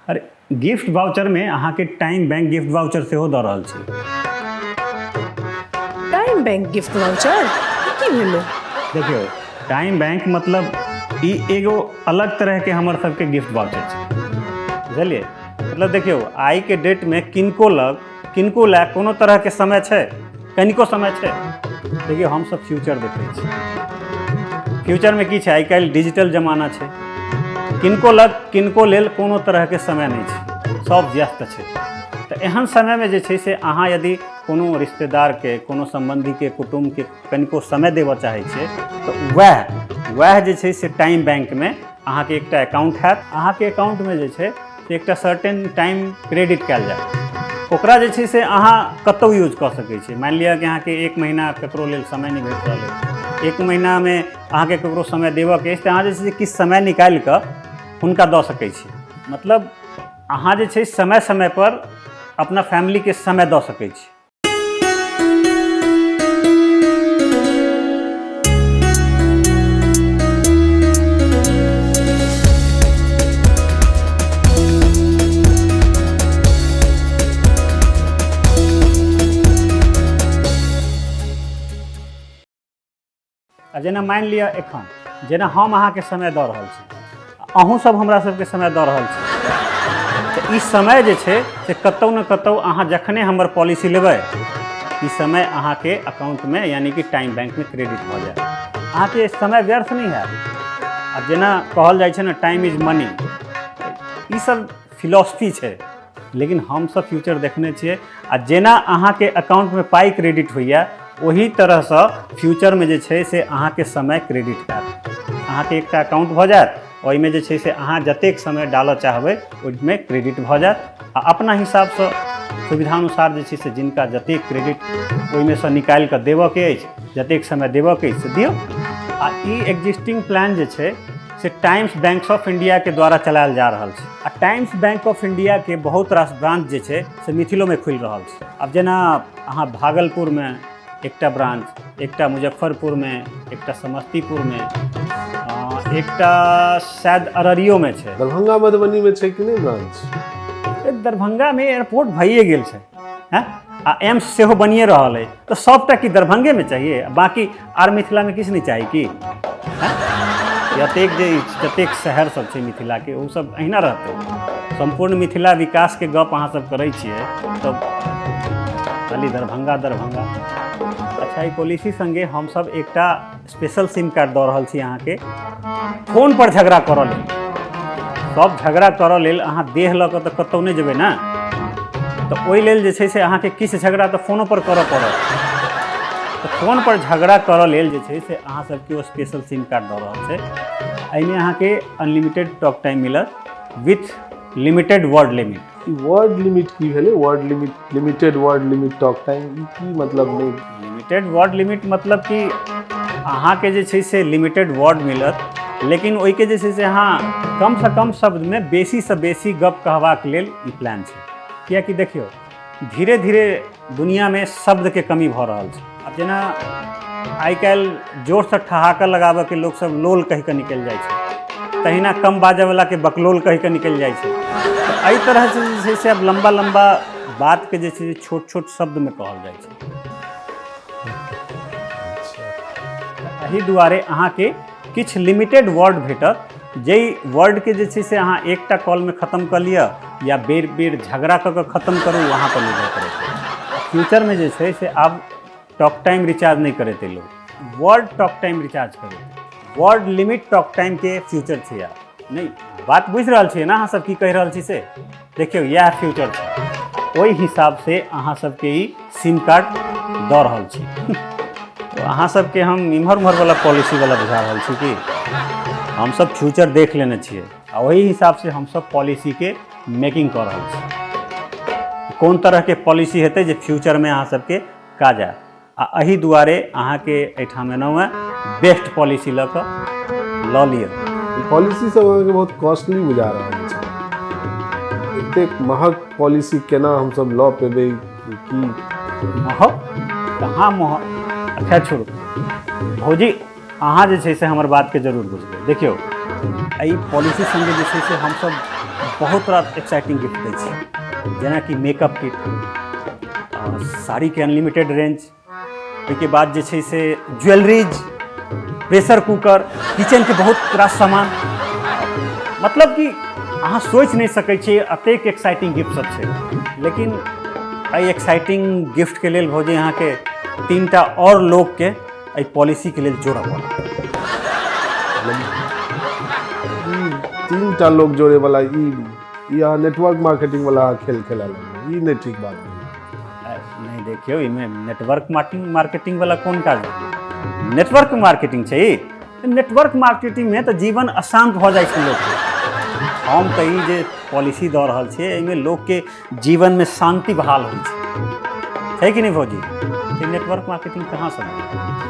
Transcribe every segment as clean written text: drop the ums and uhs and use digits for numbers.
अरे gift voucher में अहाँ के टाइम बैंक गिफ्ट वाउचर सेहो दऽ रहल छी। टाइम बैंक गिफ्ट वाउचर की भेलै? देखियो टाइम बैंक मतलब ई एगो अलग तरह के हमर सबके गिफ्ट वाउचर छै, बुझलिए? मतलब देखियो आई के डेट में किनको ला कोनो तरह के समय छै, कनिको समय छै। देखियो हम सब फ्यूचर देखै छी, फ्यूचर में की छै, आई काल्हि डिजिटल जमाना छै, किनको लेल कोनो तरह के समय नहीं छै, सब व्यस्त छै। तो एहन समय में जे छै से अहाँ यदि कोनो रिश्तेदार के, कोनो संबंधी के, कुटुम्ब के कनिको समय देबऽ चाहै छियै तो वह जे छै से टाइम बैंक में अहाँ के एकटा अकाउंट हैत। अहाँ के अकाउंट में जे छै से एकटा सर्टेन टाइम क्रेडिट कयल जायत, ओकरा जे छै से अहाँ कतौ यूज कऽ सकै छी। मान लिअ कि अहाँ के 1 महीना ककरो लेल समय नहीं भेट रहल अछि, 1 महीना में अहाँ के ककरो समय देबऽ के अछि तऽ अहाँ जे छै से किछु समय निकालि कऽ हुनका दऽ सकै छी। मतलब अहाँ जे छै समय समय पर अपना फैमिली के समय दऽ सकै छी। जेना मानि लिअ एखन जेना हम अहाँके समय दऽ रहल छी, अहूँ सब हमरा सबके समय दऽ रहल छी, तऽ ई समय जे छै से कतौ न कतौ अहाँ जखने हमर पॉलिसी लेबै ई समय अहाँके अकाउंट में यानी कि टाइम बैंक में क्रेडिट भऽ जायत। अहाँके समय व्यर्थ नहीं हैत। अब जेना कहल जाइ छै ने टाइम इज मनी, ई सब फिलॉसफी छै, लेकिन हम सब फ्यूचर देखने छियै। आ जेना अहाँके अकाउंट में पाई क्रेडिट होइए वही तरह से फ्यूचर में जे छै से अहाँके समय क्रेडिट हैत। अहाँके एकटा अकाउंट भऽ जायत, ओहिमे जे छै से अहाँ जतेक समय डालऽ चाहबै ओहिमे क्रेडिट भऽ जायत। आ अपना हिसाब से सुविधानुसार जे छै से जिनका जतेक क्रेडिट ओहिमे से निकालि कऽ देबऽ के अछि, जतेक समय देबऽ के अछि से दियौ। आ ई एग्जिस्टिंग प्लान जे छै से टाइम्स बैंक ऑफ इंडिया के द्वारा चलायल जा रहल छै। आ टाइम्स बैंक ऑफ इंडिया के बहुत रास ब्रांच जे छै से मिथिलो में खुलि रहल छै। अब जेना अहाँ भागलपुर में एकटा ब्रांच, एकटा मुजफ्फरपुर में, एकटा समस्तीपुर में, एकटा शायद अररियो में छै। दरभंगा मधुबनी में छै कि नहीं ब्रांच? दरभंगा में एयरपोर्ट भइए गेल छै, हैं? आ एम्स सेहो बनिए रहल है, तो सबटा कि दरभंगे में चाहिए, बाकी आर मिथिला में किछु नहीं चाही कि? जतेक शहर सब छै मिथिला के ओ सब अहिना रहतै। संपूर्ण मिथिला विकास के गप अहाँ सब करै छियै तब खाली दरभंगा। अच्छा ई पॉलिसी संगे हम सब एकटा स्पेशल सिम कार्ड दऽ रहल छी अहाँके, फोन पर झगड़ा करऽ लेल। सब झगड़ा करऽ लेल अहाँ देह लऽ कऽ तऽ कतौ नहीं जेबै ना, तऽ ओहि लेल जे छै से अहाँके किछु झगड़ा तऽ फोनो पर करऽ पड़त। तो फोन पर झगड़ा करऽ लेल जे छै से अहाँ सबके ओ स्पेशल सिम कार्ड दऽ रहल छै। एहिमे अहाँके अनलिमिटेड टॉक टाइम मिलत with limited word limit. Word limit की भेलै? Word limit, limited word limit, talk time की मतलब नहीं? लिमिटेड वर्ड लिमिट मतलब कि अहाँके जे छै से लिमिटेड वर्ड मिलत, लेकिन ओहिके जे छै से अहाँ कम से कम शब्द में बेसी से बेसी गप कहबाक लेल ई प्लान छै। कियाकि देखियौ धीरे धीरे दुनिया में शब्द के कमी भऽ रहल छै। अब जेना आई काल्हि जोर से ठहाका लगाबऽ के लोग सब लोल कहि कऽ निकलि जाइ छै, तहिना कम बाजै वाला के बकलोल कहि कऽ निकलि जाइ छै। तो एहि तरह से जे छै से अब लंबा लंबा बात के जे छै से छोट छोट शब्द में कहल जाइ छै। एहि दुआरे अहाँके किछु लिमिटेड वर्ड भेटत, जाहि वर्ड के जे छै से अहाँ एकटा कॉल में खत्म कऽ लिअ या बेर बेर झगड़ा कऽ के खत्म करू, वहाँ पर निर्भर करै। फ्यूचर में जे छै से आब टॉक टाइम रिचार्ज नहीं करेते लोग, वर्ड टॉक टाइम रिचार्ज करेते। वर्ड लिमिट टॉक टाइम के फ्यूचर छै यार। नहीं बात बुझि रहल छियै ना अहाँ सब की कहि रहल छी से? देखियौ इएह फ्यूचर छै, ओहि हिसाब से अहाँ सबके ई सिम कार्ड दऽ रहल छी। तो अहाँ सबके हम इम्हर उम्हर वाला पॉलिसी वाला बुझा रहल छी कि? हम सब फ्यूचर देख लेने छियै आ ओहि हिसाब से हम सब पॉलिसी के मेकिंग कऽ रहल छी। कोन तरह के पॉलिसी हेतै जे फ्यूचर में अहाँ सबके काज आयत। आ एहि दुआरे अहाँके एहिठाम एलहुँ हेँ बेस्ट पॉलिसी लऽ कऽ लऽ लिअ। पॉलिसी सब अहाँके बहुत कॉस्टली बुझा रहल छै। एतेक महग पॉलिसी केना हम सब लऽ पेबै? की महग? कहाँ महग? अच्छा छोड़ू भौजी, अहाँ जे छै से हमर बात के जरूर बुझबै। देखियौ एहि पॉलिसी संगे जे छै से हमसब बहुत रास एक्साइटिंग गिफ्ट दै छी, जेना कि मेकअप किट, साड़ी के अनलिमिटेड रेंज, ओहिके बाद जे छै से ज्वेलरीज, प्रेशर कुकर, किचन के बहुत रास सामान, मतलब कि अहाँ सोचि नहि सकै छियै एतेक एक्साइटिंग गिफ्ट सब छै। लेकिन एहि एक्साइटिंग गिफ्ट के लेल भौजी अहाँके 3टा और लोग के एहि पॉलिसी के लेल जोड़ऽ पड़त। 3टा लोग जोड़े वाला या नेटवर्क मार्केटिंग वाला खेल खेला लगे, नहीं ठीक बात नहीं। नहीं देखियो, इमे नेटवर्क मार्केटिंग वाला कोन काज है? नेटवर्क मार्केटिंग छै। नेटवर्क मार्केटिंग में तो जीवन अशांत हो जाइ छै लोग के। हम तो ई जे पॉलिसी दऽ रहल छियै एहिमे लोग के जीवन में शांति बहाल होइ छै कि नहीं भौजी? ये नेटवर्क मार्केटिंग कहाँ से?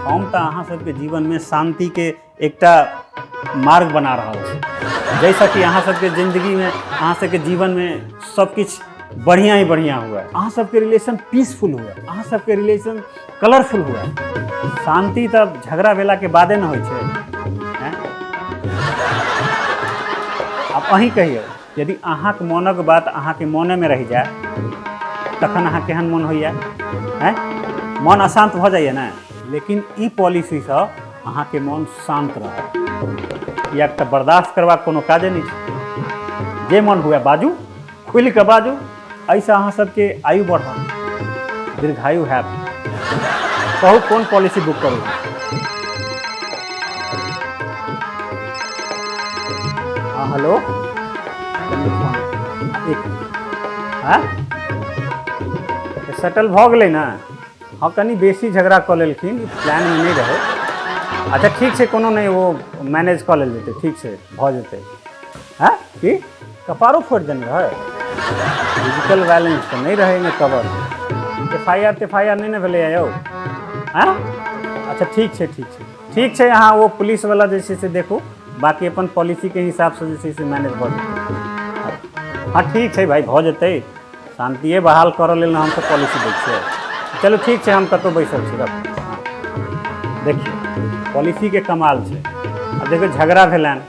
हम तो अहाँ सबके जीवन में शांति के एकटा मार्ग बना रहल छी, जैसा कि अहाँ सबके जिंदगी में, अहाँ सबके जीवन में सब किछ बढ़िया ही बढ़िया हुआ, अहाँ सबके रिलेशन पीसफुल हुआ, अहाँ सबके रिलेशन कलरफुल हुआ। शांति तब झगड़ा भेला के बादे न होइ छै। अब अहीं कहियौ, यदि अहाँके मोनक बात अहाँके मोने में रहि जाए तखन अहाँ केहन मोन होइए? मन अशांत भऽ जाइए ने। लेकिन ई पॉलिसी से अहाँके मन शांत रहत। या तऽ बर्दाश्त करबाक कोनो काजे नहीं छै। जे मन हुए बाजू, खुलि कऽ बाजू, एहिसँ अहाँ सबके आयु बढ़त, दीर्घायु हैत। कहू कोन पॉलिसी बुक करू? हाँ हेलो, सेटल भऽ गेलै ने? हाँ कनी बेसी झगड़ा कऽ लेलखिन, प्लान में नहीं रहे। अच्छा ठीक छै, कोनो नहीं, वो मैनेज कऽ लेल जेतै, ठीक छै, भऽ जेतै। हाँ की कपारो फोड़ देने रहे? फिजिकल वायलेंस तो नहीं रहे में कवर। FIR नहीं ने भेलै यौ? हाँ अच्छा ठीक छै, ठीक छै, ठीक छै। अहाँ वो पुलिस वाला जे छै से देखू, बाकी अपन पॉलिसी के हिसाब से जे छै से मैनेज भऽ जेतै। हाँ ठीक छै भाई, भऽ जेतै। शांतिये बहाल करऽ लेल हम सब पॉलिसी दै छियै। चलो ठीक छै, हम कतौ बैसल छी, रख। देखिए पॉलिसी के कमाल छै। अब देखो झगड़ा भेलन,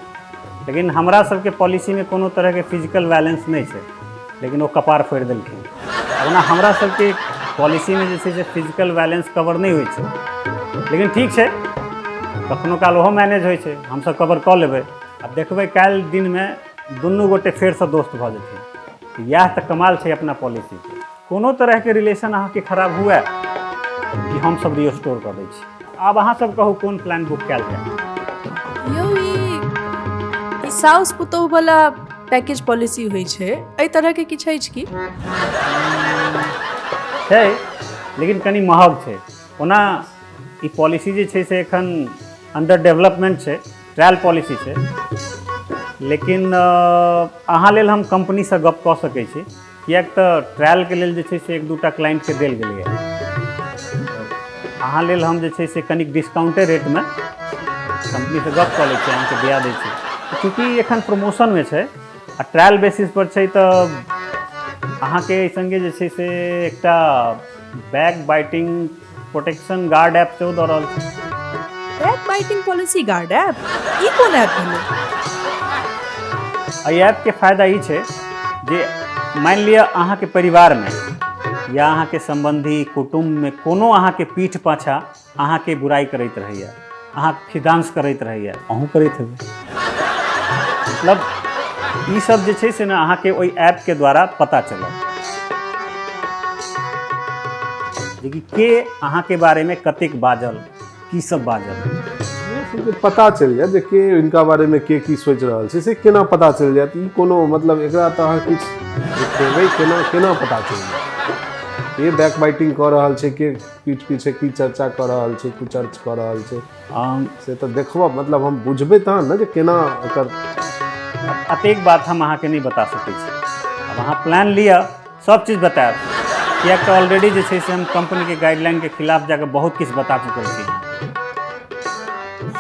लेकिन हमरा सबके पॉलिसी में कोनो तरह के फिजिकल वायलेंस नहीं छै, लेकिन वो कपार फोड़ देलखिन। ओना हमरा सबके पॉलिसी में जे छै से फिजिकल वायलेंस कवर नहीं होइ छै, लेकिन ठीक छै, कखनो काल ओहो मैनेज होइ छै, हमसब कवर कऽ लेबै। अब देखबै काल्हि दिन में दुनू गोटे फेरसँ दोस्त भऽ जेथिन। इएह तऽ कमाल छै अपना पॉलिसी के। कोनो तरह के रिलेशन अहाँके खराब हुए कि हम सब रिस्टोर कऽ दै छी। आब अहाँ सब कहू कोन प्लान बुक कयल जाय? यौ ई साउस पुतोह वाला पैकेज पॉलिसी होइ छै, एहि तरह के किछु अछि की? छै, लेकिन कनी महग छै। ओना ई पॉलिसी जे छै से एखन अंडर डेवलपमेंट छै, ट्रायल पॉलिसी छै। लेकिन अहाँ लेल हम कंपनी से गप कऽ सकै छी, किएक तऽ ट्रायल के लेल जे छै से 1-2टा क्लाइंट के देल गेलै है। अहाँ लेल हम जे छै से कनिक डिस्काउंटे रेट में कंपनी से गप कऽ लै छी, अहाँके दिया दै छी। चूँकि एखन प्रमोशन में छै आ ट्रायल बेसिस पर छै, तऽ अहाँके एहि संगे जे छै से एकटा back biting protection guard app सेहो दऽ रहल छै। Back biting policy guard app? ई कोन ऐप भेलै? एहि ऐप के फायदा ई छै जे मानि लिअ अहाँके परिवार में या अहाँके संबंधी कुटुम्ब में कोनो अहाँके पीठ पाछा अहाँके बुराई करैत रहैया, अहाँके खिदांश करैत रहैया, अहूँ करैत हेबै। मतलब ई सब जे छै से ने अहाँके ओहि ऐप के द्वारा पता चलत जे के अहाँके बारे में कतेक बाजल, की सब बाजल। पता चल जाए जे के इनका बारे में के की सोच रहल छै, से केना पता चल जाए? ई कोनो मतलब एकरा तऽ अहाँ किछ देखेबै, केना पता चल जाए के बैक बाइटिंग कऽ रहल छै, के पीठ पीछे की चर्चा कऽ रहल छै, कुचर्च कऽ रहल छै? से तऽ देखबऽ, मतलब हम बुझबै तहन ने जे केना एकर। अतेक बात हम अहाँके नहीं बता सकै छी। अब अहाँ प्लान लिअ, सब चीज़ बतायब, किएक तऽ ऑलरेडी जे छै से हम कंपनी के गाइडलाइन के खिलाफ जाकर बहुत किछु बता चुकल छी।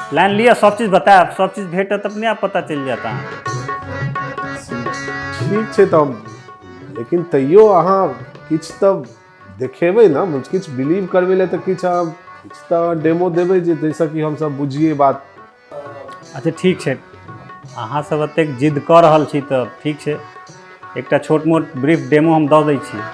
प्लान लिअ, सब चीज़ बतायब, सब चीज़ भेटत, अपने आप पता चल जाता है। ठीक छै तब, लेकिन तैयो अहाँ किछु तऽ देखेबै ना, किछु बिलीव करबै लए तऽ किछु तऽ डेमो देबै, जे जैसा कि हम सब बुझिए बात। अच्छा ठीक छै, अहाँ सब एतेक जिद कऽ रहल छी तऽ ठीक छै, एकटा छोट मोट ब्रीफ डेमो हम दऽ दै छी।